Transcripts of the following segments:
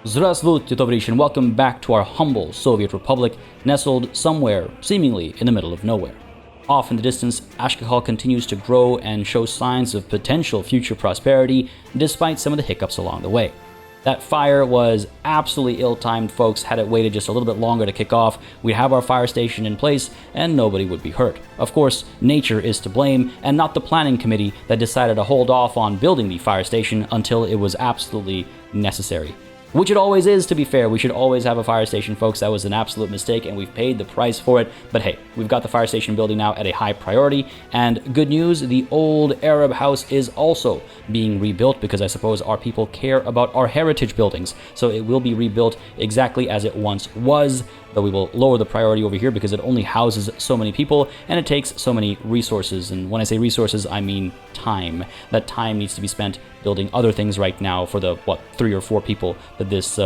Здравствуйте, товарищи, and welcome back to our humble Soviet Republic, nestled somewhere, seemingly in the middle of nowhere. Off in the distance, Ashkakal continues to grow and show signs of potential future prosperity, despite some of the hiccups along the way. That fire was absolutely ill-timed, folks. Had it waited just a little bit longer to kick off, we'd have our fire station in place, and nobody would be hurt. Of course, nature is to blame, and not the planning committee that decided to hold off on building the fire station until it was absolutely necessary. Which it always is, to be fair. We should always have a fire station, folks. That was an absolute mistake, and we've paid the price for it. But hey, we've got the fire station building now at a high priority. And good news, the old Arab house is also being rebuilt because I suppose our people care about our heritage buildings. So it will be rebuilt exactly as it once was, though we will lower the priority over here because it only houses so many people and it takes so many resources. And when I say resources, I mean time. That time needs to be spent building other things right now for the, 3 or 4 people that this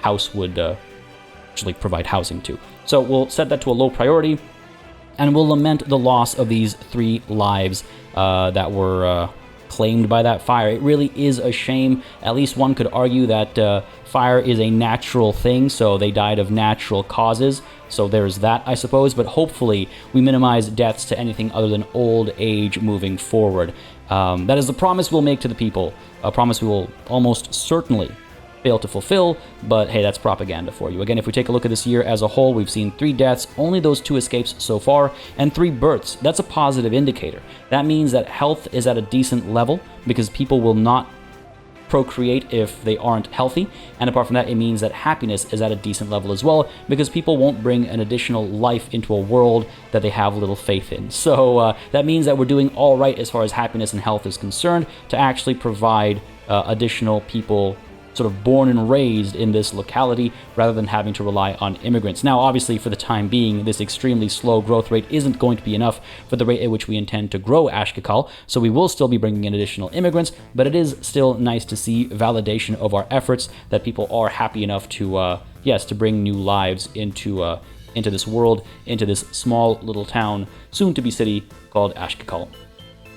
house would actually provide housing to. So we'll set that to a low priority, and we'll lament the loss of these 3 lives that were claimed by that fire. It really is a shame. At least one could argue that fire is a natural thing, so they died of natural causes. So there's that, I suppose, but hopefully we minimize deaths to anything other than old age moving forward. That is the promise we'll make to the people, a promise we will almost certainly fail to fulfill, but hey, that's propaganda for you. Again, if we take a look at this year as a whole, we've seen 3 deaths, only those 2 escapes so far, and 3 births. That's a positive indicator. That means that health is at a decent level because people will not procreate if they aren't healthy, and apart from that, it means that happiness is at a decent level as well because people won't bring an additional life into a world that they have little faith in. So that means that we're doing all right as far as happiness and health is concerned to actually provide additional people sort of born and raised in this locality rather than having to rely on immigrants. Now, obviously, for the time being, this extremely slow growth rate isn't going to be enough for the rate at which we intend to grow Ashkakal, so we will still be bringing in additional immigrants, but it is still nice to see validation of our efforts, that people are happy enough to, to bring new lives into this world, into this small little town, soon-to-be city called Ashkakal.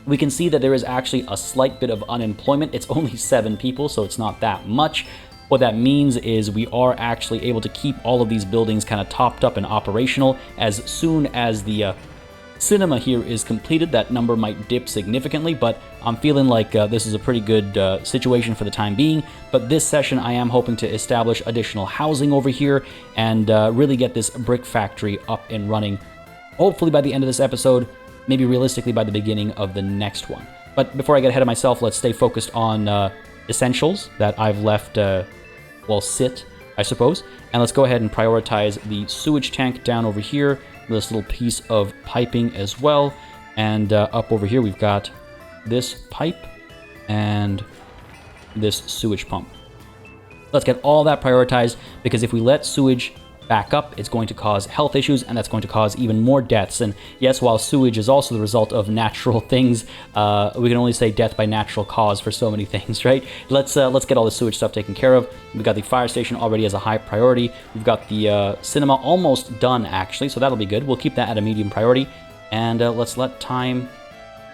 We can see that there is actually a slight bit of unemployment. It's only 7 people, so it's not that much. What that means is we are actually able to keep all of these buildings kind of topped up and operational. As soon as the cinema here is completed, that number might dip significantly, but I'm feeling like this is a pretty good situation for the time being. But this session, I am hoping to establish additional housing over here and really get this brick factory up and running. Hopefully by the end of this episode, maybe realistically by the beginning of the next one. But before I get ahead of myself, let's stay focused on essentials that I've left, sit, I suppose. And let's go ahead and prioritize the sewage tank down over here, this little piece of piping as well. And up over here, we've got this pipe and this sewage pump. Let's get all that prioritized, because if we let sewage back up, it's going to cause health issues, and that's going to cause even more deaths. And yes, while sewage is also the result of natural things, we can only say death by natural cause for so many things, right? Let's get all the sewage stuff taken care of. We've got the fire station already as a high priority. We've got the cinema almost done, actually, so that'll be good. We'll keep that at a medium priority, and let's let time,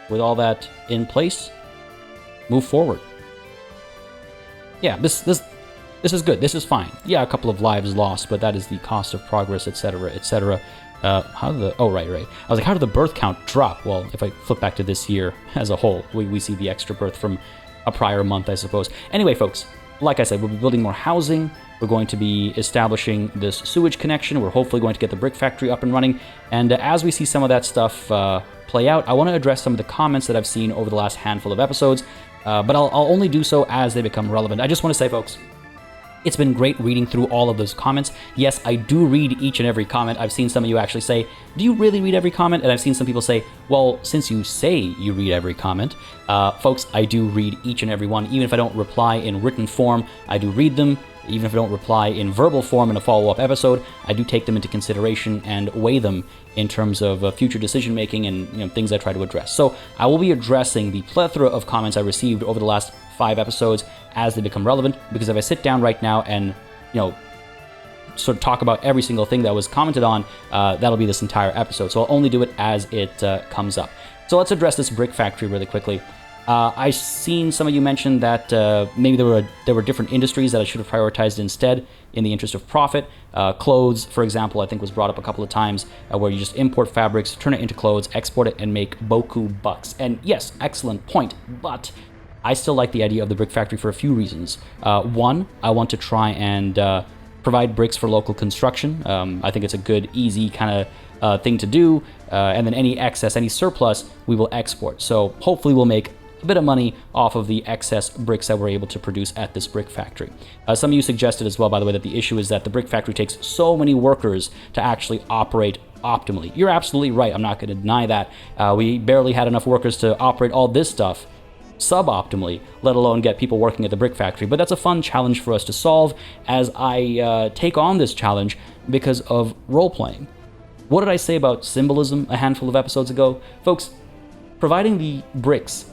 with all that in place, move forward. Yeah, this is good. This is fine. Yeah, a couple of lives lost, but that is the cost of progress, etc., etc. How did the... Oh, right. I was like, how did the birth count drop? Well, if I flip back to this year as a whole, we see the extra birth from a prior month, I suppose. Anyway, folks, like I said, we'll be building more housing. We're going to be establishing this sewage connection. We're hopefully going to get the brick factory up and running. And as we see some of that stuff play out, I want to address some of the comments that I've seen over the last handful of episodes, but I'll only do so as they become relevant. I just want to say, folks, it's been great reading through all of those comments. Yes, I do read each and every comment. I've seen some of you actually say, do you really read every comment? And I've seen some people say, well, since you say you read every comment, folks, I do read each and every one. Even if I don't reply in written form, I do read them. Even if I don't reply in verbal form in a follow-up episode, I do take them into consideration and weigh them in terms of future decision-making and things I try to address. So I will be addressing the plethora of comments I received over the last 5 episodes as they become relevant, because if I sit down right now and, sort of talk about every single thing that was commented on, that'll be this entire episode. So I'll only do it as it comes up. So let's address this brick factory really quickly. I've seen some of you mention that maybe there were different industries that I should have prioritized instead in the interest of profit. Clothes, for example, I think was brought up a couple of times, where you just import fabrics, turn it into clothes, export it, and make boku bucks. And yes, excellent point, but I still like the idea of the brick factory for a few reasons. One, I want to try and provide bricks for local construction. I think it's a good, easy kind of thing to do. And then any excess, any surplus, we will export. So hopefully we'll make a bit of money off of the excess bricks that we're able to produce at this brick factory. Some of you suggested as well, by the way, that the issue is that the brick factory takes so many workers to actually operate optimally. You're absolutely right. I'm not going to deny that. We barely had enough workers to operate all this stuff suboptimally, let alone get people working at the brick factory. But that's a fun challenge for us to solve as I take on this challenge because of role-playing. What did I say about symbolism a handful of episodes ago? Folks, providing the bricks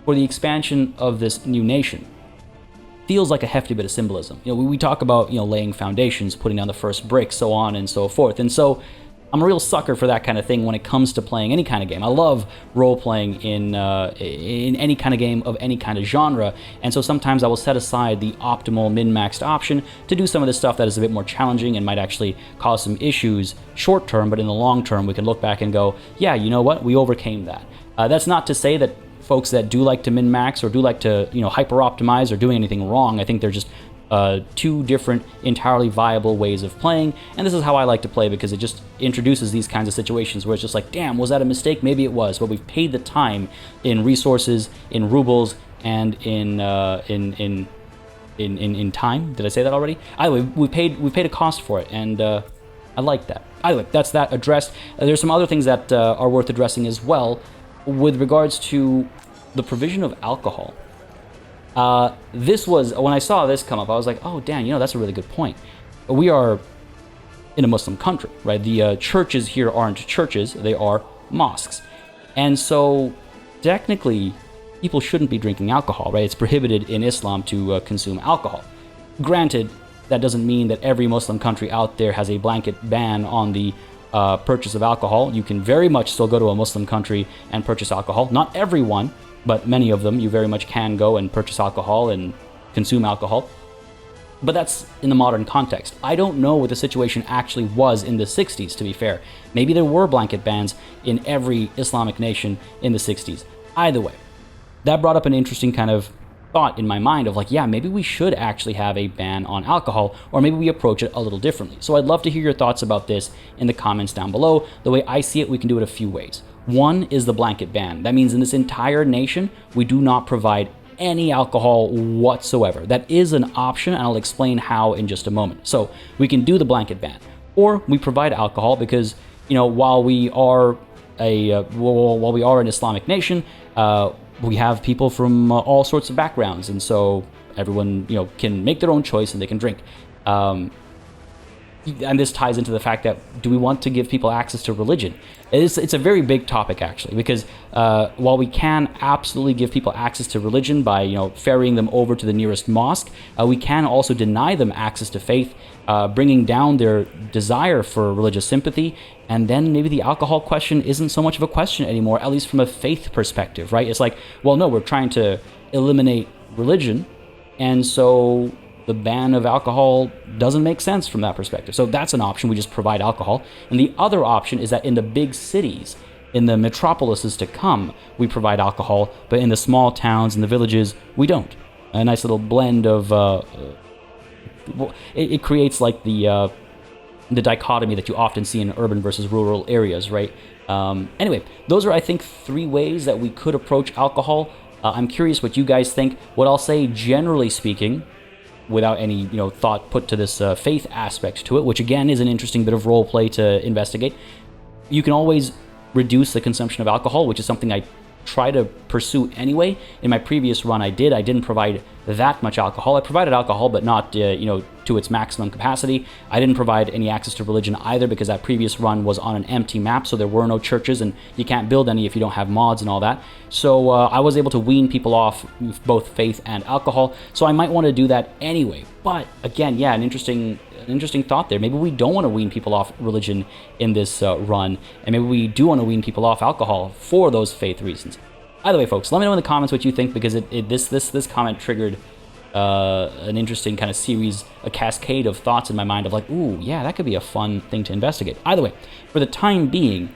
for the expansion of this new nation feels like a hefty bit of symbolism. We talk about, laying foundations, putting down the first brick, so on and so forth. And so I'm a real sucker for that kind of thing when it comes to playing any kind of game. I love role-playing in any kind of game of any kind of genre, and so sometimes I will set aside the optimal min-maxed option to do some of the stuff that is a bit more challenging and might actually cause some issues short-term, but in the long term we can look back and go, yeah, you know what, we overcame that. That's not to say that folks that do like to min-max or do like to hyper-optimize are doing anything wrong. I think they're just two different entirely viable ways of playing, and this is how I like to play because it just introduces these kinds of situations where it's just like, damn, was that a mistake? Maybe it was, but we've paid the time in resources, in rubles, and in time. Did I say that already? Either way, we paid a cost for it, and I like that. Either way, that's that addressed. There's some other things that are worth addressing as well with regards to the provision of alcohol. This was, when I saw this come up, I was like, oh, damn, that's a really good point. We are in a Muslim country, right? The churches here aren't churches, they are mosques. And so, technically, people shouldn't be drinking alcohol, right? It's prohibited in Islam to consume alcohol. Granted, that doesn't mean that every Muslim country out there has a blanket ban on the purchase of alcohol. You can very much still go to a Muslim country and purchase alcohol. Not everyone, but many of them, you very much can go and purchase alcohol and consume alcohol. But that's in the modern context. I don't know what the situation actually was in the 60s, to be fair. Maybe there were blanket bans in every Islamic nation in the 60s. Either way, that brought up an interesting kind of thought in my mind of like, yeah, maybe we should actually have a ban on alcohol, or maybe we approach it a little differently. So I'd love to hear your thoughts about this in the comments down below. The way I see it, we can do it a few ways. One is the blanket ban. That means in this entire nation, we do not provide any alcohol whatsoever. That is an option, and I'll explain how in just a moment. So we can do the blanket ban, or we provide alcohol because, while we are an Islamic nation, we have people from all sorts of backgrounds, and so everyone, can make their own choice and they can drink. And this ties into the fact that, do we want to give people access to religion? It's a very big topic, actually, because while we can absolutely give people access to religion by, ferrying them over to the nearest mosque, we can also deny them access to faith, bringing down their desire for religious sympathy, and then maybe the alcohol question isn't so much of a question anymore, at least from a faith perspective, right? It's like, well, no, we're trying to eliminate religion, and so the ban of alcohol doesn't make sense from that perspective. So that's an option. We just provide alcohol. And the other option is that in the big cities, in the metropolises to come, we provide alcohol, but in the small towns and the villages, we don't. A nice little blend of... it creates like the dichotomy that you often see in urban versus rural areas, right? Anyway, those are, I think, 3 ways that we could approach alcohol. I'm curious what you guys think. What I'll say, generally speaking, without any thought put to this faith aspect to it, which again is an interesting bit of role play to investigate, you can always reduce the consumption of alcohol, which is something I try to pursue anyway. In my previous run, I didn't provide that much alcohol. I provided alcohol, but not to its maximum capacity. I didn't provide any access to religion either, because that previous run was on an empty map, so there were no churches, and you can't build any if you don't have mods and all that. So I was able to wean people off both faith and alcohol, so I might want to do that anyway. But again, yeah, an interesting thought there. Maybe we don't want to wean people off religion in this run, and maybe we do want to wean people off alcohol for those faith reasons. Either way, folks, let me know in the comments what you think, because this comment triggered an interesting kind of series, a cascade of thoughts in my mind of like, ooh, yeah, that could be a fun thing to investigate. Either way, for the time being,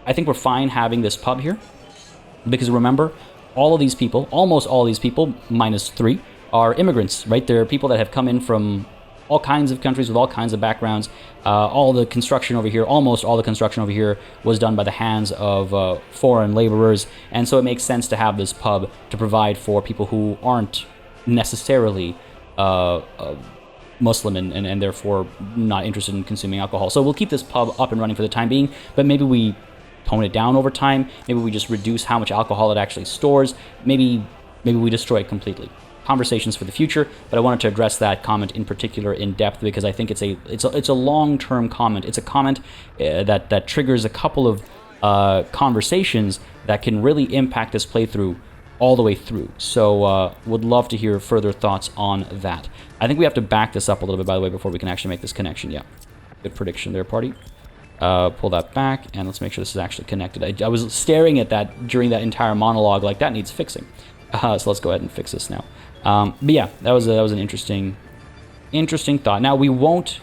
I think we're fine having this pub here, because remember, all of these people, almost all of these people, minus 3, are immigrants, right? They're people that have come in from all kinds of countries with all kinds of backgrounds. All the construction over here, almost all the construction over here, was done by the hands of foreign laborers, and so it makes sense to have this pub to provide for people who aren't necessarily Muslim and therefore not interested in consuming alcohol. So we'll keep this pub up and running for the time being, but maybe we tone it down over time. Maybe we just reduce how much alcohol it actually stores. Maybe we destroy it completely. Conversations for the future, but I wanted to address that comment in particular in depth, because I think it's a long-term comment. It's a comment that triggers a couple of conversations that can really impact this playthrough all the way through. So would love to hear further thoughts on that. I think we have to back this up a little bit, by the way, before we can actually make this connection. Yeah, good prediction there, party. Pull that back, and let's make sure this is actually connected. I was staring at that during that entire monologue like, that needs fixing. So let's go ahead and fix this now. But yeah, that was an interesting thought. Now, we won't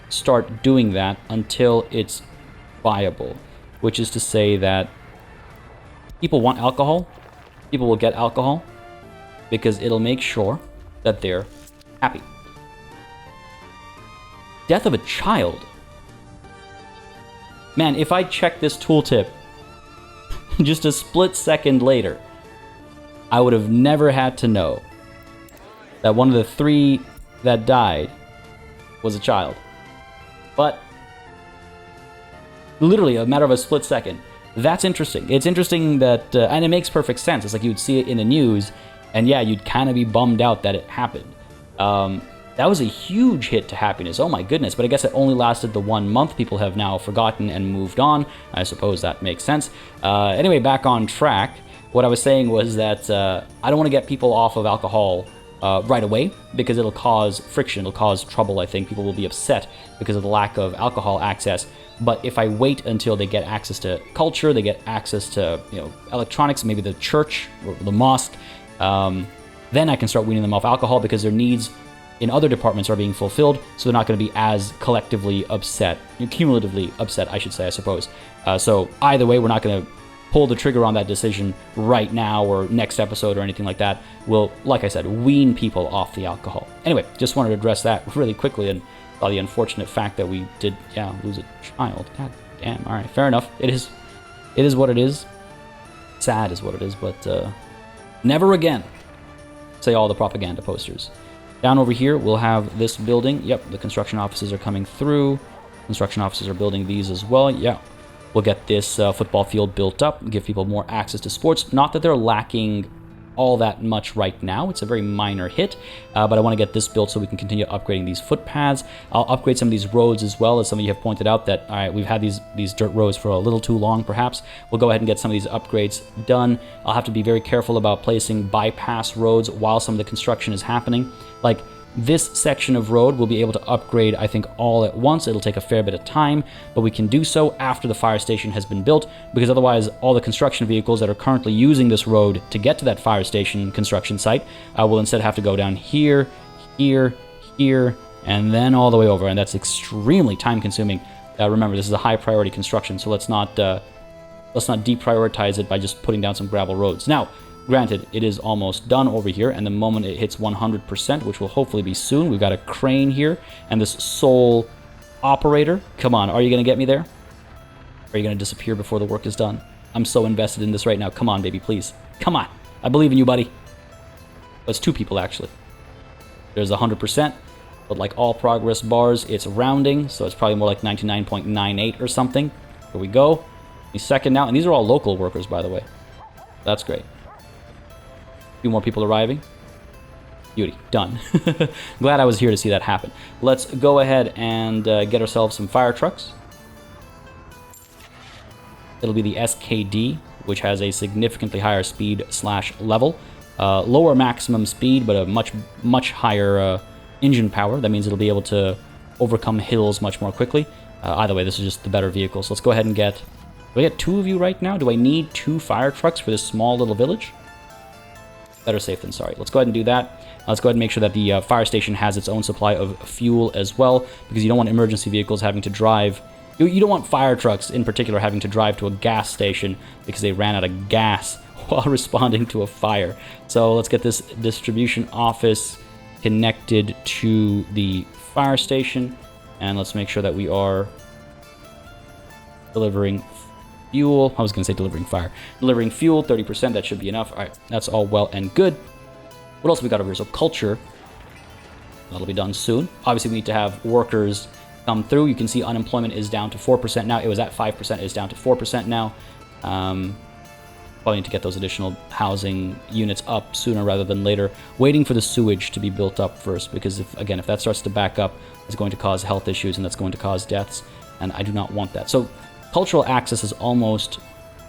start doing that until it's viable, which is to say that people want alcohol. People will get alcohol because it'll make sure that they're happy. Death of a child. Man, if I check this tooltip just a split second later, I would have never had to know that one of the 3 that died was a child. But literally a matter of a split second. That's interesting. It's interesting that, and it makes perfect sense. It's like you'd see it in the news, and yeah, you'd kind of be bummed out that it happened. That was a huge hit to happiness. Oh my goodness. But I guess it only lasted the 1 month. People have now forgotten and moved on. I suppose that makes sense. Anyway, back on track. What I was saying was that I don't want to get people off of alcohol right away, because it'll cause friction, it'll cause trouble. I think people will be upset because of the lack of alcohol access. But if I wait until they get access to culture, they get access to electronics, maybe the church or the mosque, then I can start weaning them off alcohol, because their needs in other departments are being fulfilled, so they're not going to be as collectively upset, cumulatively upset, I should say, I suppose. So either way, we're not going to pull the trigger on that decision right now or next episode or anything like that. We'll, like I said, wean people off the alcohol. Anyway, just wanted to address that really quickly, and the unfortunate fact that we did, lose a child. God damn. All right, fair enough. It is what it is. Sad is what it is, but never again, say all the propaganda posters. Down over here, we'll have this building. Yep, the construction offices are coming through. Construction offices are building these as well. Yeah. We'll get this football field built up, give people more access to sports. Not that they're lacking all that much right now. It's a very minor hit, but I want to get this built so we can continue upgrading these footpaths. I'll upgrade some of these roads as well, as some of you have pointed out that, all right, we've had these dirt roads for a little too long, perhaps. We'll go ahead and get some of these upgrades done. I'll have to be very careful about placing bypass roads while some of the construction is happening. Like, this section of road we'll be able to upgrade, I think, all at once. It'll take a fair bit of time, but we can do so after the fire station has been built, because otherwise all the construction vehicles that are currently using this road to get to that fire station construction site will instead have to go down here, here, here, and then all the way over, and that's extremely time consuming. Remember, this is a high priority construction, so let's not deprioritize it by just putting down some gravel roads. Now, granted, it is almost done over here, and the moment it hits 100%, which will hopefully be soon, we've got a crane here, and this sole operator. Come on, are you going to get me there? Are you going to disappear before the work is done? I'm so invested in this right now. Come on, baby, please. Come on. I believe in you, buddy. That's 2 people, actually. There's 100%, but like all progress bars, it's rounding, so it's probably more like 99.98 or something. Here we go. A second now, and these are all local workers, by the way. That's great. A few more people arriving. Beauty. Done. Glad I was here to see that happen. Let's go ahead and get ourselves some fire trucks. It'll be the SKD, which has a significantly higher speed / level. Lower maximum speed, but a much higher engine power. That means it'll be able to overcome hills much more quickly. Either way, this is just the better vehicle. So let's go ahead and get Do I get 2 of you right now? Do I need 2 fire trucks for this small little village? Better safe than sorry. Let's go ahead and do that. Let's go ahead and make sure that the fire station has its own supply of fuel as well, because you don't want emergency vehicles having to drive. You don't want fire trucks in particular having to drive to a gas station because they ran out of gas while responding to a fire. So let's get this distribution office connected to the fire station, and let's make sure that we are delivering fuel. I was going to say delivering fire. Delivering fuel, 30%, that should be enough. All right, that's all well and good. What else we got over here? So culture, that'll be done soon. Obviously, we need to have workers come through. You can see unemployment is down to 4% now. It was at 5%, it's down to 4% now. Probably need to get those additional housing units up sooner rather than later. Waiting for the sewage to be built up first, because if that starts to back up, it's going to cause health issues and that's going to cause deaths, and I do not want that. So cultural access is almost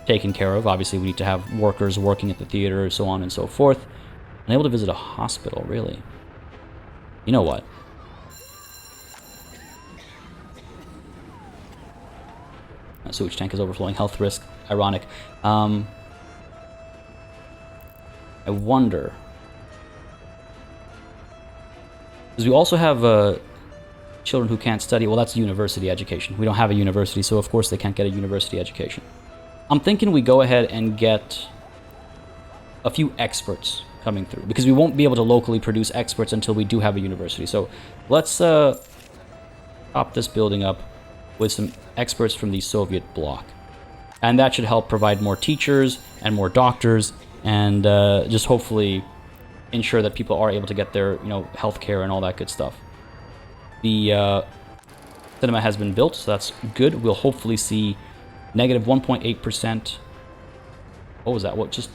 taken care of. Obviously, we need to have workers working at the theater, so on and so forth. Unable to visit a hospital, really? You know what? Sewage tank is overflowing. Health risk. Ironic. I wonder. Because we also have children who can't study. Well, that's university education. We don't have a university, so of course they can't get a university education. I'm thinking we go ahead and get a few experts coming through, because we won't be able to locally produce experts until we do have a university. So let's prop this building up with some experts from the Soviet bloc. And that should help provide more teachers and more doctors, and just hopefully ensure that people are able to get their, healthcare and all that good stuff. The cinema has been built, so that's good. We'll hopefully see negative 1.8%. What was that? What, just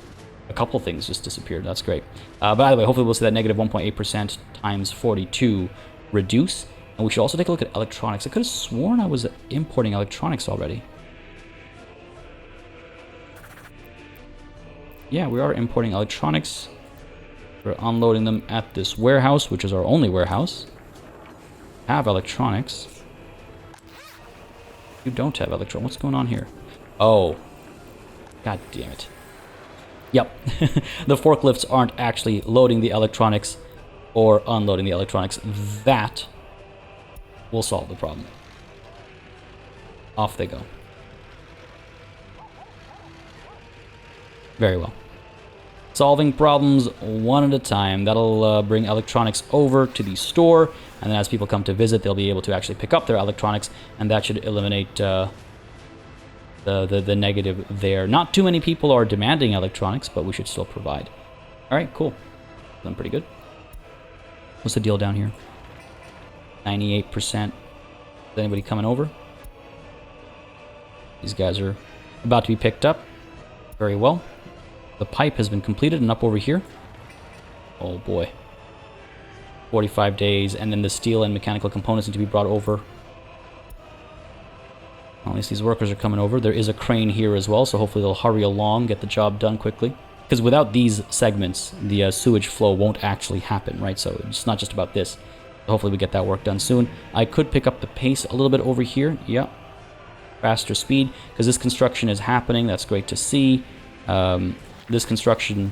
a couple things just disappeared. That's great. By the way, hopefully we'll see that negative 1.8% times 42 reduce. And we should also take a look at electronics. I could have sworn I was importing electronics already. Yeah, we are importing electronics. We're unloading them at this warehouse, which is our only warehouse. Have electronics. You don't have electronics. What's going on here? Oh. God damn it. Yep. The forklifts aren't actually loading the electronics or unloading the electronics. That will solve the problem. Off they go. Very well. Solving problems one at a time. That'll bring electronics over to the store, and then as people come to visit, they'll be able to actually pick up their electronics, and that should eliminate the negative there. Not too many people are demanding electronics, but we should still provide. All right, cool. Done pretty good. What's the deal down here? 98%. Is anybody coming over? These guys are about to be picked up. Very well. The pipe has been completed and up over here. Oh boy. 45 days, and then the steel and mechanical components need to be brought over. Well, at least these workers are coming over. There is a crane here as well, so hopefully they'll hurry along, get the job done quickly. Because without these segments, the sewage flow won't actually happen, right? So it's not just about this. Hopefully we get that work done soon. I could pick up the pace a little bit over here. Yeah. Faster speed, because this construction is happening. That's great to see. This construction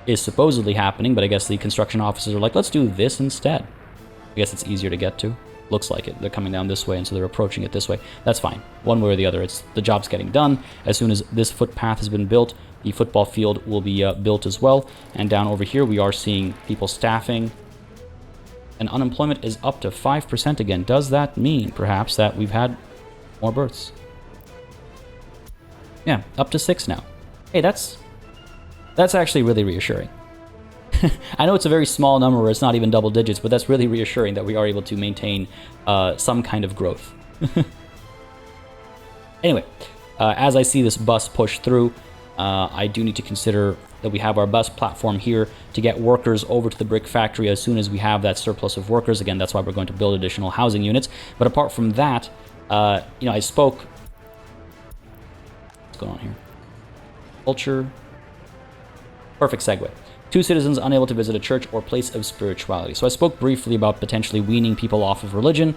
is supposedly happening, but I guess the construction officers are like, let's do this instead. I guess it's easier to get to. Looks like it. They're coming down this way, and so they're approaching it this way. That's fine. One way or the other, the job's getting done. As soon as this footpath has been built, the football field will be built as well. And down over here, we are seeing people staffing. And unemployment is up to 5% again. Does that mean, perhaps, that we've had more births? Yeah, up to 6 now. Hey, that's actually really reassuring. I know it's a very small number where it's not even double digits, but that's really reassuring that we are able to maintain some kind of growth. Anyway, as I see this bus push through, I do need to consider that we have our bus platform here to get workers over to the brick factory as soon as we have that surplus of workers. Again, that's why we're going to build additional housing units. But apart from that, I spoke... What's going on here? Culture. Perfect segue. 2 citizens unable to visit a church or place of spirituality. So I spoke briefly about potentially weaning people off of religion.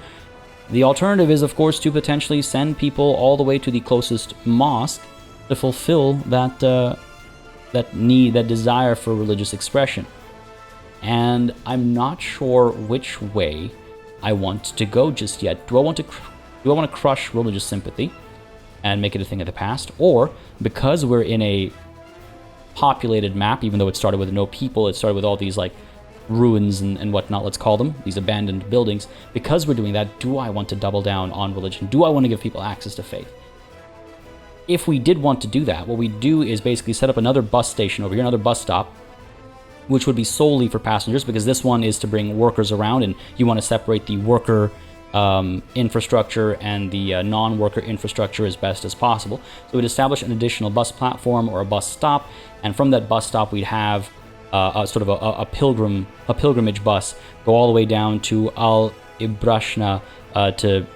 The alternative is, of course, to potentially send people all the way to the closest mosque to fulfill that that desire for religious expression. And I'm not sure which way I want to go just yet. Do I want to crush religious sympathy and make it a thing of the past, or because we're in a populated map, even though it started with no people, it started with all these like ruins and whatnot, let's call them, these abandoned buildings, because we're doing that, do I want to double down on religion? Do I want to give people access to faith? If we did want to do that, what we do is basically set up another bus station over here, another bus stop, which would be solely for passengers, because this one is to bring workers around, and you want to separate the worker infrastructure and the non-worker infrastructure as best as possible. So we'd establish an additional bus platform or a bus stop, and from that bus stop we'd have a sort of a pilgrimage bus go all the way down to Al Ibrashna to,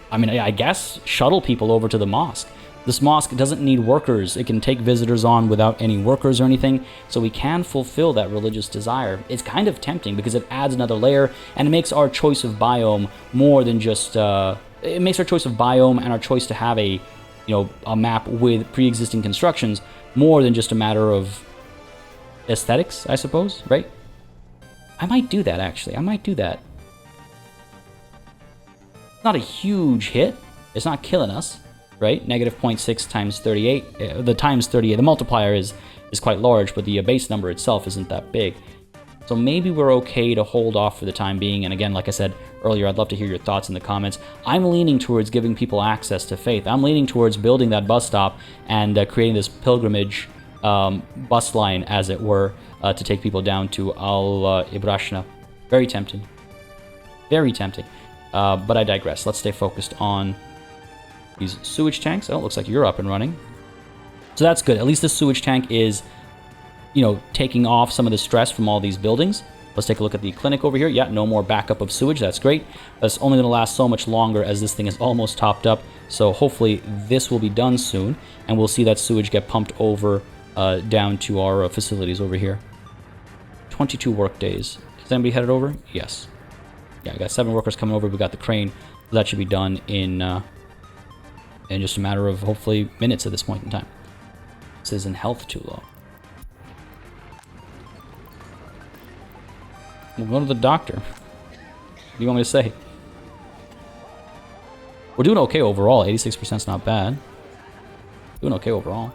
I guess, shuttle people over to the mosque. This mosque doesn't need workers. It can take visitors on without any workers or anything, so we can fulfill that religious desire. It's kind of tempting because it adds another layer, and it makes our choice of biome more than just... it makes our choice of biome and our choice to have a map with pre-existing constructions more than just a matter of aesthetics, I suppose, right? I might do that, actually. I might do that. It's not a huge hit. It's not killing us. Right? Negative 0.6 times 38. The times 38, the multiplier is quite large, but the base number itself isn't that big. So maybe we're okay to hold off for the time being. And again, like I said earlier, I'd love to hear your thoughts in the comments. I'm leaning towards giving people access to faith. I'm leaning towards building that bus stop and creating this pilgrimage bus line, as it were, to take people down to Al Ibrashna. Very tempting. Very tempting. But I digress. Let's stay focused on these sewage tanks. Oh, it looks like you're up and running. So that's good. At least the sewage tank is, taking off some of the stress from all these buildings. Let's take a look at the clinic over here. Yeah, no more backup of sewage. That's great. That's only going to last so much longer as this thing is almost topped up. So hopefully this will be done soon, and we'll see that sewage get pumped over down to our facilities over here. 22 work days. Is anybody headed over? Yes. Yeah, I got 7 workers coming over. We got the crane. That should be done in just a matter of, hopefully, minutes at this point in time. This isn't health too low. We'll go to the doctor. What do you want me to say? We're doing okay overall. 86% is not bad. Doing okay overall.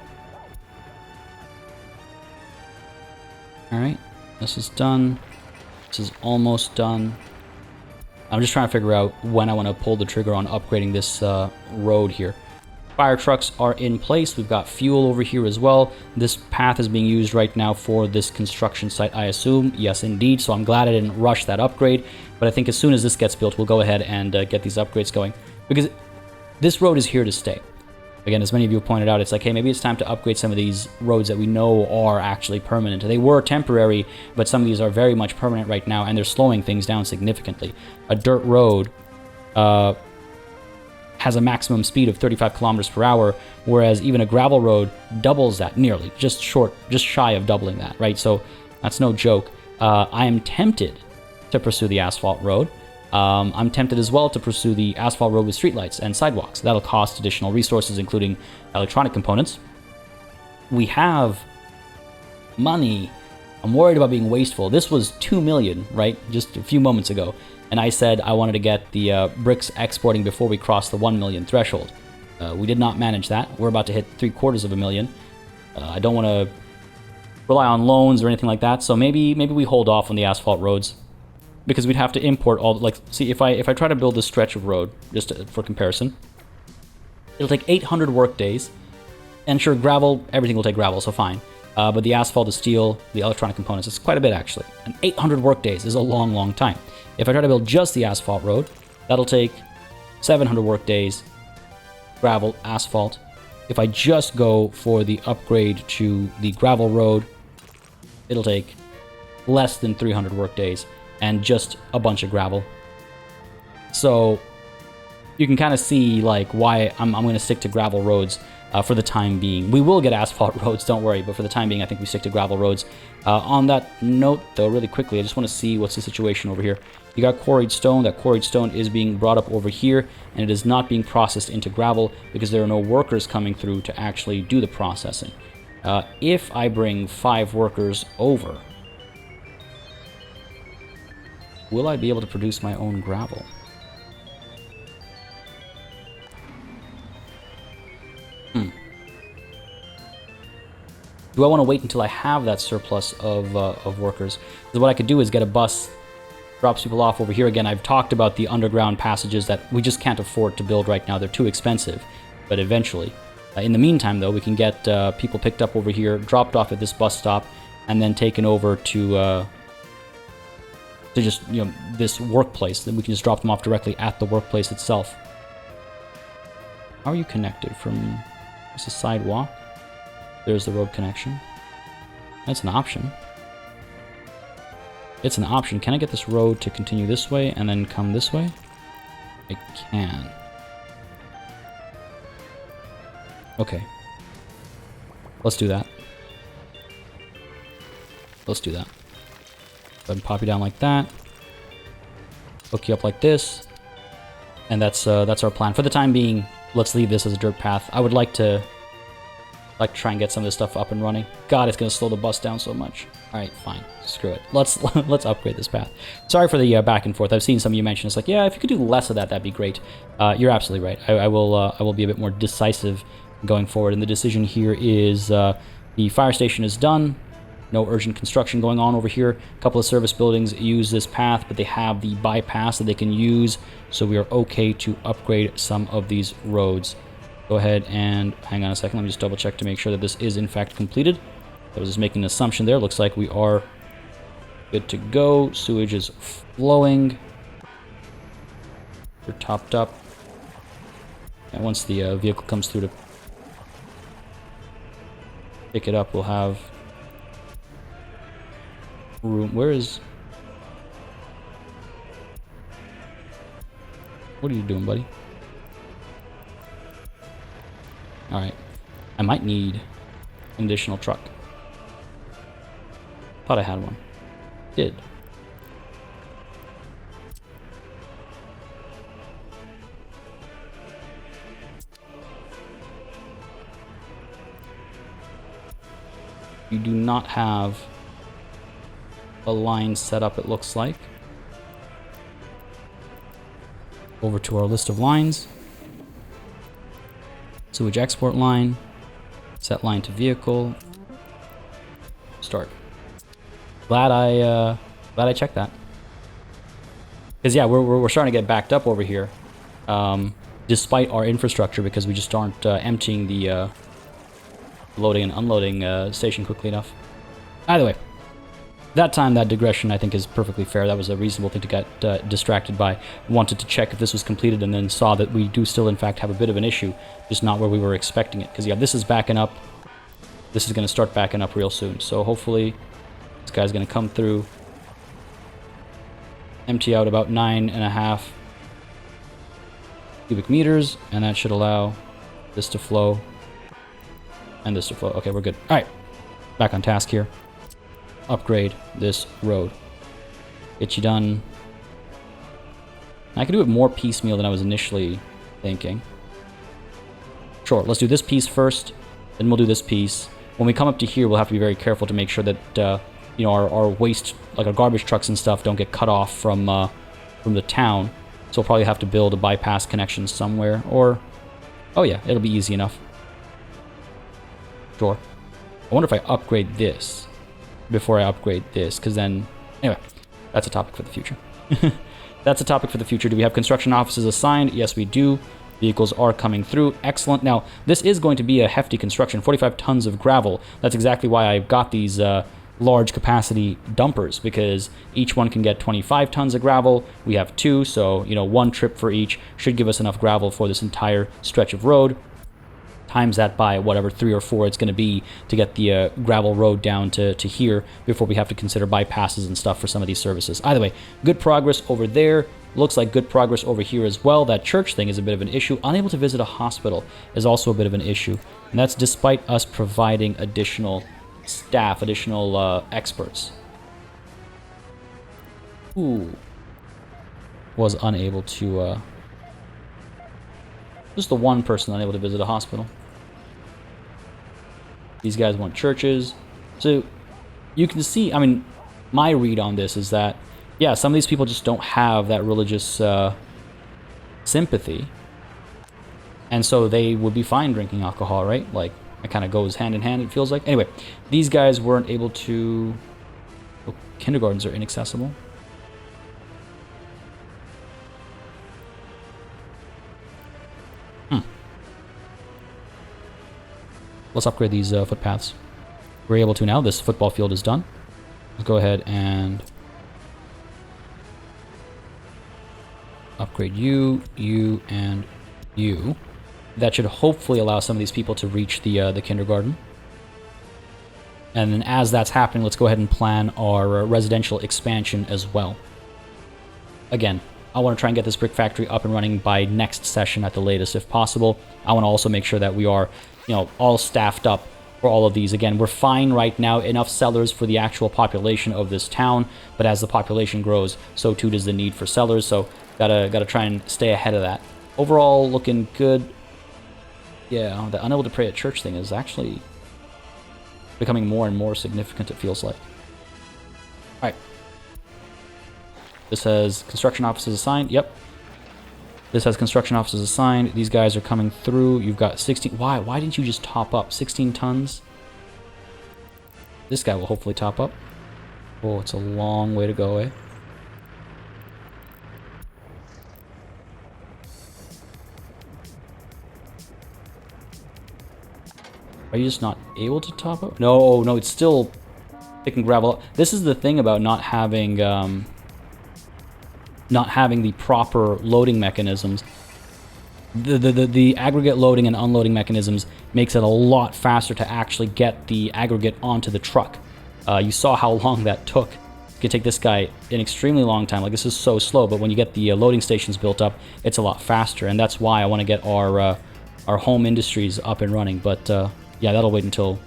Alright. This is done. This is almost done. I'm just trying to figure out when I want to pull the trigger on upgrading this road here. Fire trucks are in place. We've got fuel over here as well. This path is being used right now for this construction site, I assume. Yes, indeed. So I'm glad I didn't rush that upgrade. But I think as soon as this gets built, we'll go ahead and get these upgrades going. Because this road is here to stay. Again, as many of you have pointed out, it's like, hey, maybe it's time to upgrade some of these roads that we know are actually permanent. They were temporary, but some of these are very much permanent right now, and they're slowing things down significantly. A dirt road has a maximum speed of 35 kilometers per hour, whereas even a gravel road doubles that nearly, just shy of doubling that, right? So that's no joke. I am tempted to pursue the asphalt road. I'm tempted as well to pursue the asphalt road with streetlights and sidewalks. That'll cost additional resources, including electronic components. We have money. I'm worried about being wasteful. This was 2 million, right? Just a few moments ago. And I said I wanted to get the bricks exporting before we cross the 1 million threshold. We did not manage that. We're about to hit 750,000. I don't want to rely on loans or anything like that, so maybe we hold off on the asphalt roads, because we'd have to import all, like, see, if I try to build this stretch of road, just for comparison, it'll take 800 work days, and sure, gravel, everything will take gravel, so fine. But the asphalt, the steel, the electronic components, it's quite a bit, actually. And 800 work days is a long, long time. If I try to build just the asphalt road, that'll take 700 work days, gravel, asphalt. If I just go for the upgrade to the gravel road, it'll take less than 300 work days and just a bunch of gravel. So you can kind of see like why I'm going to stick to gravel roads for the time being. We will get asphalt roads, don't worry, but for the time being, I think we stick to gravel roads. On that note, though, really quickly, I just want to see what's the situation over here. You got quarried stone. That quarried stone is being brought up over here, and it is not being processed into gravel because there are no workers coming through to actually do the processing. If I bring 5 workers over, will I be able to produce my own gravel? Do I want to wait until I have that surplus of workers? Because what I could do is get a bus, drops people off over here. Again, I've talked about the underground passages that we just can't afford to build right now. They're too expensive, but eventually. In the meantime, though, we can get people picked up over here, dropped off at this bus stop, and then taken over to just, you know, this workplace. Then we can just drop them off directly at the workplace itself. How are you connected from... There's a sidewalk. There's the road connection. That's an option. It's an option. Can I get this road to continue this way and then come this way? I can. Okay. Let's do that. Let's do that. Go ahead and pop you down like that. Hook you up like this. And that's our plan. For the time being, let's leave this as a dirt path. I would like to try and get some of this stuff up and running. God, it's going to slow the bus down so much. All right, fine. Screw it. Let's upgrade this path. Sorry for the back and forth. I've seen some of you mention it's like, yeah, if you could do less of that, that'd be great. You're absolutely right. I will be a bit more decisive going forward. And the decision here is the fire station is done. No urgent construction going on over here. A couple of service buildings use this path, but they have the bypass that they can use, so we are okay to upgrade some of these roads. Go ahead and hang on a second. Let me just double check to make sure that this is in fact completed. I was just making an assumption there. Looks like we are good to go. Sewage is flowing. We're topped up. And once the vehicle comes through to pick it up, we'll have room. Where is... What are you doing, buddy? Alright. I might need an additional truck. Thought I had one. Did. You do not have a line set up, it looks like. Over to our list of lines. Sewage export line, set line to vehicle, start. Glad I checked that. Because yeah, we're starting to get backed up over here, despite our infrastructure, because we just aren't emptying the loading and unloading station quickly enough. Either way, that digression I think is perfectly fair. That was a reasonable thing to get distracted by. Wanted to check if this was completed and then saw that we do still in fact have a bit of an issue, just not where we were expecting it. Because yeah, this is backing up. This is going to start backing up real soon. So hopefully this guy's going to come through, empty out about 9.5 cubic meters, and that should allow this to flow and this to flow. Okay, we're good. All right, back on task here. Upgrade this road. Get you done. I could do it more piecemeal than I was initially thinking. Sure, let's do this piece first, then we'll do this piece. When we come up to here, we'll have to be very careful to make sure that you know, our waste, like our garbage trucks and stuff, don't get cut off from the town. So we'll probably have to build a bypass connection somewhere, or oh yeah, it'll be easy enough. Sure. I wonder if I upgrade this before I upgrade this, because then, anyway, that's a topic for the future. That's a topic for the future. Do we have construction offices assigned? Yes, we do. Vehicles are coming through. Excellent. Now, this is going to be a hefty construction, 45 tons of gravel. That's exactly why I've got these large capacity dumpers, because each one can get 25 tons of gravel. We have 2, so, you know, 1 trip for each should give us enough gravel for this entire stretch of road. Times that by whatever 3 or 4 it's going to be to get the gravel road down to here before we have to consider bypasses and stuff for some of these services. Either way, good progress over there. Looks like good progress over here as well. That church thing is a bit of an issue. Unable to visit a hospital is also a bit of an issue. And that's despite us providing additional staff, additional experts. Ooh. Was unable to... Just the one person unable to visit a hospital. These guys want churches. So you can see, I mean, my read on this is that, yeah, some of these people just don't have that religious sympathy. And so they would be fine drinking alcohol, right? Like, it kind of goes hand in hand, it feels like. Anyway, these guys weren't able to... Oh, kindergartens are inaccessible. Let's upgrade these footpaths. We're able to now. This football field is done. Let's go ahead and upgrade you, you, and you. That should hopefully allow some of these people to reach the kindergarten. And then as that's happening, let's go ahead and plan our residential expansion as well. Again, I want to try and get this brick factory up and running by next session at the latest if possible. I want to also make sure that we are, you know, all staffed up for all of these. Again, we're fine right now, enough sellers for the actual population of this town, but as the population grows, so too does the need for sellers, so gotta try and stay ahead of that. Overall, looking good. Yeah, the unable to pray at church thing is actually becoming more and more significant, it feels like. Alright. This has construction offices assigned. Yep. This has construction offices assigned. These guys are coming through. You've got 16... Why didn't you just top up? 16 tons? This guy will hopefully top up. Oh, it's a long way to go, eh? Are you just not able to top up? No, no, it's still picking gravel. This is the thing about not having the proper loading mechanisms. The aggregate loading and unloading mechanisms makes it a lot faster to actually get the aggregate onto the truck. You saw how long that took. It could take this guy an extremely long time. Like, this is so slow, but when you get the loading stations built up, it's a lot faster, and that's why I want to get our home industries up and running. But yeah, that'll wait until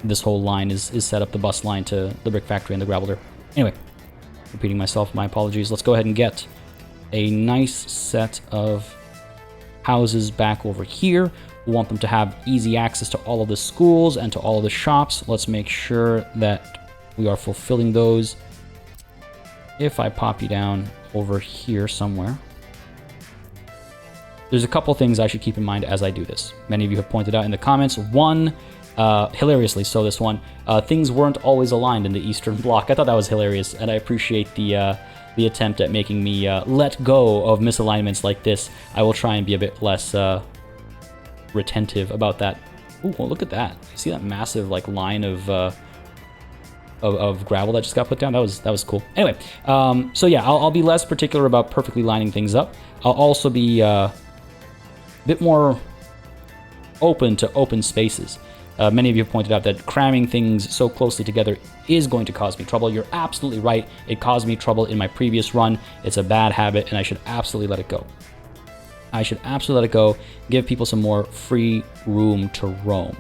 this whole line is set up, the bus line to the brick factory and the gravel dirt. Anyway, repeating myself, my apologies. Let's go ahead and get a nice set of houses back over here. We want them to have easy access to all of the schools and to all of the shops. Let's make sure that we are fulfilling those. If I pop you down over here somewhere, there's a couple things I should keep in mind as I do this. Many of you have pointed out in the comments. One, hilariously so this one, things weren't always aligned in the Eastern Bloc. I thought that was hilarious, and I appreciate the attempt at making me let go of misalignments like this. I will try and be a bit less retentive about that. Ooh, well, look at that. You see that massive like line of gravel that just got put down? That was cool. Anyway, so yeah, I'll be less particular about perfectly lining things up. I'll also be a bit more open to open spaces. Many of you have pointed out that cramming things so closely together is going to cause me trouble. You're absolutely right. It caused me trouble in my previous run. It's a bad habit, and I should absolutely let it go. I should absolutely let it go. Give people some more free room to roam.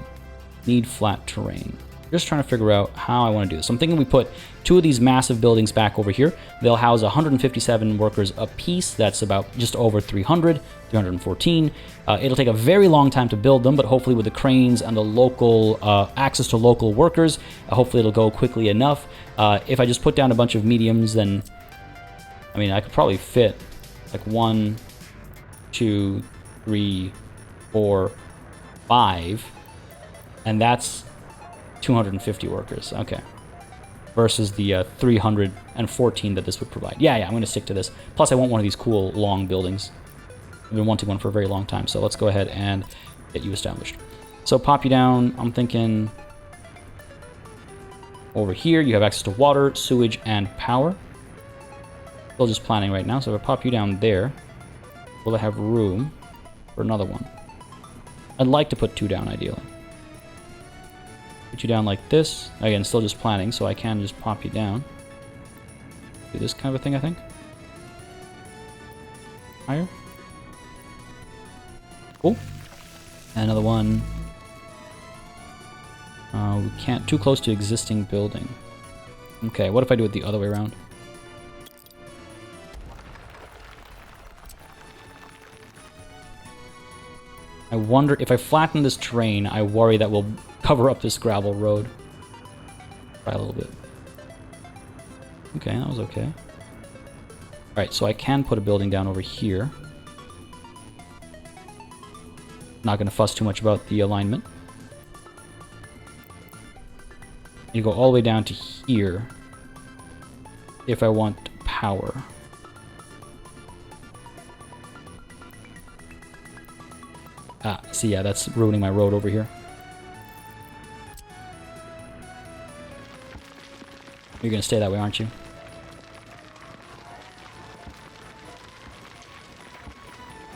Need flat terrain. Just trying to figure out how I want to do this. I'm thinking we put 2 of these massive buildings back over here. They'll house 157 workers apiece. That's about just over 314. It'll take a very long time to build them, but hopefully with the cranes and the local access to local workers, hopefully it'll go quickly enough. If I just put down a bunch of mediums, then I mean, I could probably fit like 1, 2, 3, 4, 5, and that's 250 workers. Okay. Versus the 314 that this would provide. Yeah, I'm going to stick to this. Plus, I want one of these cool, long buildings. I've been wanting one for a very long time, so let's go ahead and get you established. So, pop you down. I'm thinking over here, you have access to water, sewage, and power. Still just planning right now, so if I pop you down there, will I have room for another one? I'd like to put 2 down, ideally. Put you down like this. Again, still just planning, so I can just pop you down. Do this kind of a thing, I think. higher. Cool. And another one. We can't, too close to existing building. Okay, what if I do it the other way around? I wonder, if I flatten this terrain, I worry that we'll cover up this gravel road. Try a little bit. Okay, that was okay. Alright, so I can put a building down over here. Not going to fuss too much about the alignment. You go all the way down to here if I want power. Ah, see, yeah, that's ruining my road over here. You're gonna stay that way, aren't you?